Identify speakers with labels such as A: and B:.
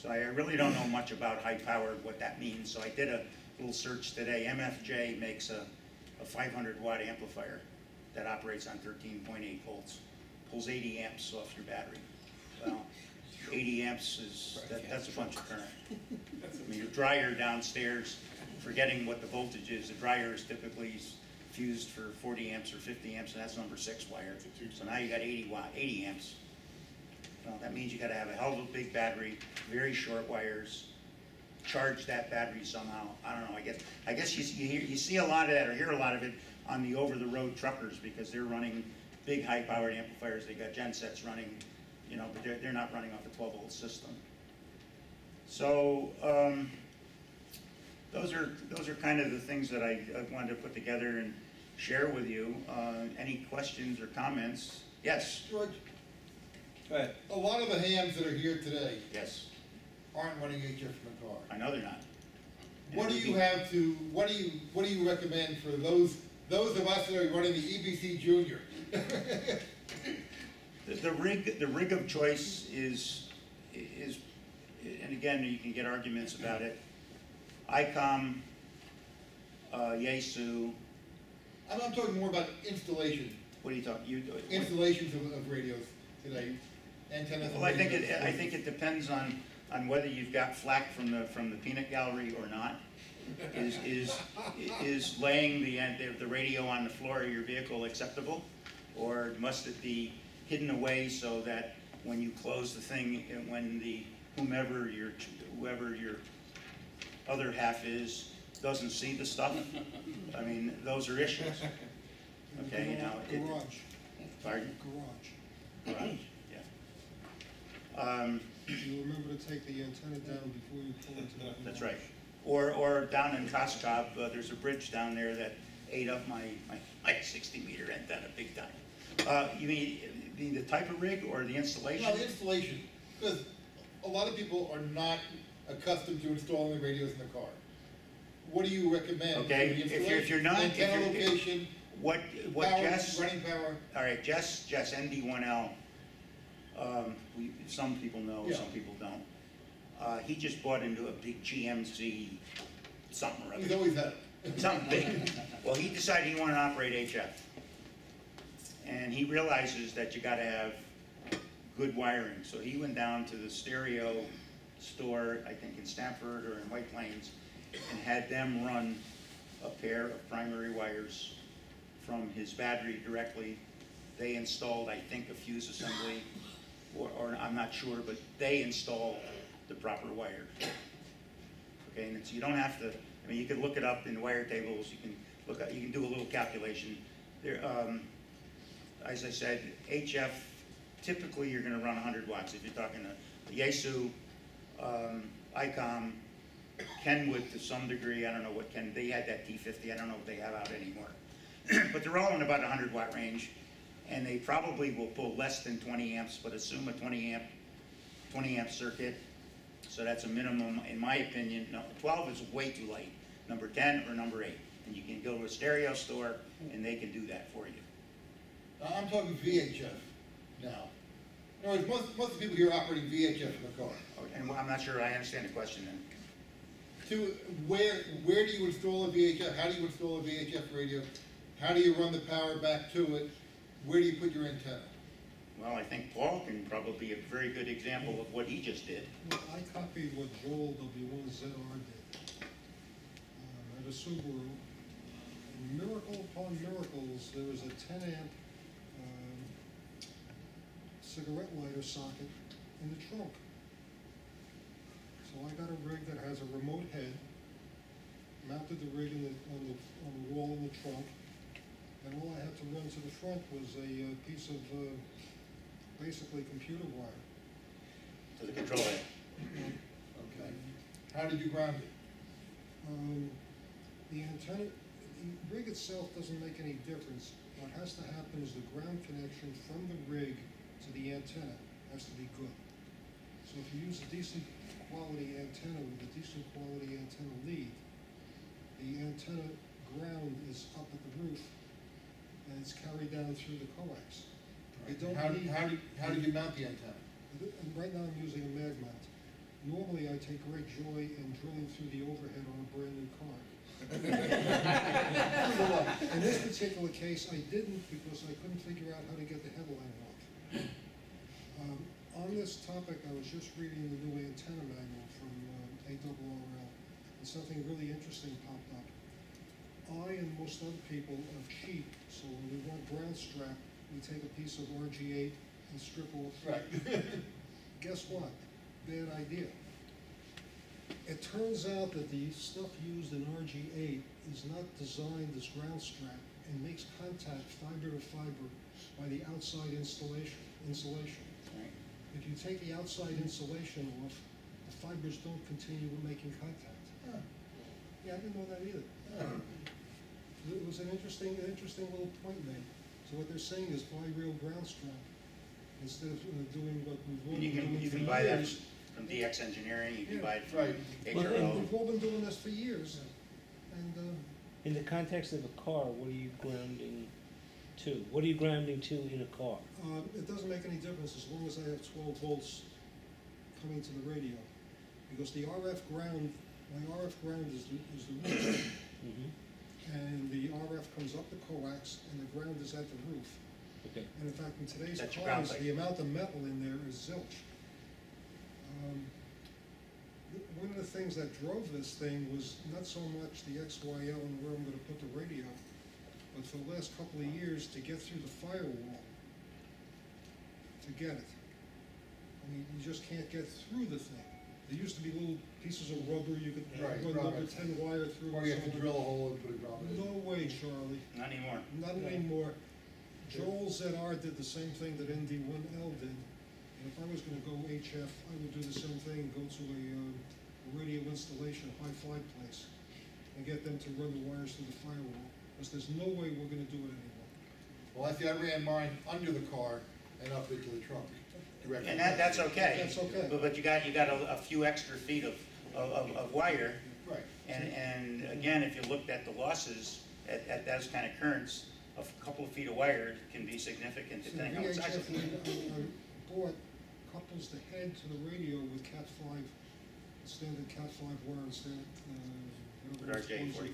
A: So I really don't know much about high-powered, what that means. So I did a little search today. MFJ makes a 500-watt amplifier that operates on 13.8 volts, pulls 80 amps off your battery. Well, 80 amps is, that's a bunch of current. I mean, your dryer downstairs, forgetting what the voltage is, the dryer is typically fused for 40 amps or 50 amps, and that's number 6 wire. So now you got 80 amps. Well, that means you got to have a hell of a big battery, very short wires, charge that battery somehow. I don't know. I guess you see a lot of that or hear a lot of it on the over-the-road truckers because they're running big high-powered amplifiers. They got gensets running, you know, but they're not running off a 12-volt system. So those are kind of the things that I wanted to put together and share with you. Any questions or comments? Yes.
B: George,
A: Go ahead.
B: a lot of the hams that are here today
A: Yes.
B: aren't running HF in the car.
A: I know they're not.
B: What do you have to? What do you recommend for those of us that are running the EBC Junior?
A: The rig of choice is, and again, you can get arguments about it. ICOM, Yaesu.
B: I'm talking more about installation.
A: What are you talking?
B: Installations of radios today, antennas.
A: Well, I think it depends on whether you've got flack from the peanut gallery or not. Is laying the radio on the floor of your vehicle acceptable, or must it be hidden away so that when you close the thing, when whoever your other half is doesn't see the stuff? I mean, those are issues. Okay, you know.
C: Garage.
A: Pardon?
C: Garage.
A: Yeah.
C: You remember to take the antenna down before you pull into the garage.
A: That's right. Or down in Koskov, there's a bridge down there that ate up my 60-meter antenna big time. You mean the type of rig or the installation?
B: No, the installation. Because a lot of people are not accustomed to installing the radios in the car. What do you recommend?
A: Okay, if you're not,
B: antenna location,
A: what
B: power,
A: Jess?
B: running power.
A: All right, Jess MD1L. Some people know,
B: Yeah.
A: some people don't. He just bought into a big GMC something or other.
B: He's always had it.
A: Something big. Well, he decided he wanted to operate HF. And he realizes that you got to have good wiring. So he went down to the stereo store, I think in Stamford or in White Plains, and had them run a pair of primary wires from his battery directly. They installed, I think, a fuse assembly, or I'm not sure, but they installed the proper wire. Okay, and so you don't have to. I mean, you can look it up in wire tables. You can look at. You can do a little calculation. There, as I said, HF. Typically, you're going to run 100 watts. If you're talking to Yaesu, ICOM, Kenwood to some degree. I don't know what they had that T50. I don't know what they have out anymore. But they're all in about 100 watt range, and they probably will pull less than 20 amps. But assume a 20 amp circuit. So that's a minimum, in my opinion. No, 12 is way too light. Number 10 or number 8, and you can go to a stereo store, and they can do that for you.
B: I'm talking VHF now. In other words, most of the people here are operating VHF in the car.
A: Okay, and I'm not sure I understand the question then.
B: To where do you install a VHF? How do you install a VHF radio? How do you run the power back to it? Where do you put your antenna?
A: Well, I think Paul can probably be a very good example of what he just did.
C: Well, I copied what Joel W1ZR did at a Subaru. And miracle upon miracles, there was a 10 amp cigarette lighter socket in the trunk. So I got a rig that has a remote head, mounted the rig on the wall in the trunk, and all I had to run to the front was a piece of basically computer wire.
A: To the control head.
B: Okay. How did you ground it?
C: The antenna, the rig itself doesn't make any difference. What has to happen is the ground connection from the rig to the antenna has to be good. So if you use a decent quality antenna with a decent quality antenna lead, the antenna ground is up at the roof and it's carried down through the coax.
B: Right. How did you mount the antenna?
C: And right now I'm using a mag mount. Normally, I take great joy in drilling through the overhead on a brand new car. In this particular case, I didn't because I couldn't figure out how to get the headline off. On this topic, I was just reading the new antenna manual from ARRL, and something really interesting popped up. I and most other people are cheap, so when we want ground strap, we take a piece of RG8 and strip off.
B: Right.
C: Guess what? Bad idea. It turns out that the stuff used in RG8 is not designed as ground strap and makes contact fiber to fiber by the outside insulation.
A: Right.
C: If you take the outside insulation off, the fibers don't continue making contact.
B: Huh.
C: Yeah, I didn't know that either. It was an interesting little point made. So what they're saying is buy real ground strap instead of doing what we've all
A: And
C: been doing
A: you
C: for
A: can buy that
C: years.
A: from DX Engineering, you can
C: Yeah.
A: buy it from
B: Right.
A: HRL.
C: We've all been doing this for years, and
D: In the context of a car, what are you grounding to? What are you grounding to in a car?
C: it doesn't make any difference as long as I have 12 volts coming to the radio, because the RF ground, my RF ground is the roof,
D: Mm-hmm.
C: and the RF comes up the coax, and the ground is at the roof.
D: Okay.
C: And in fact, in today's
A: That's your ground
C: cars,
A: plate.
C: the amount of metal in there is zilch. One of the things that drove this thing was not so much the XYL and where I'm gonna put the radio, but for the last couple of years, to get through the firewall, to get it. I mean, you just can't get through the thing. There used to be little pieces of rubber, you could
B: Right,
C: run
B: rubber.
C: number 10 wire through.
B: Or you have to
C: and so
B: drill a
C: on.
B: hole and put a drop in.
C: No way, Charlie.
A: Not anymore.
C: Not anymore. Joel ZR did the same thing that ND1L did. And if I was gonna go HF, I would do the same thing, go to a radio installation, hi-fi place, and get them to run the wires through the firewall, because there's no way we're gonna do it anymore.
B: Well, I ran mine under the car and up into the trunk. directly.
A: And that's okay.
C: That's okay.
A: But you got a few extra feet of wire.
B: Right.
A: And again, if you looked at the losses at those kind of currents, a couple of feet of wire can be significant
C: So
A: depending on what size
C: VHF,
A: it is.
C: I bought, couples the head to the radio with Cat 5, standard Cat 5 wire instead,
A: With RJ 40.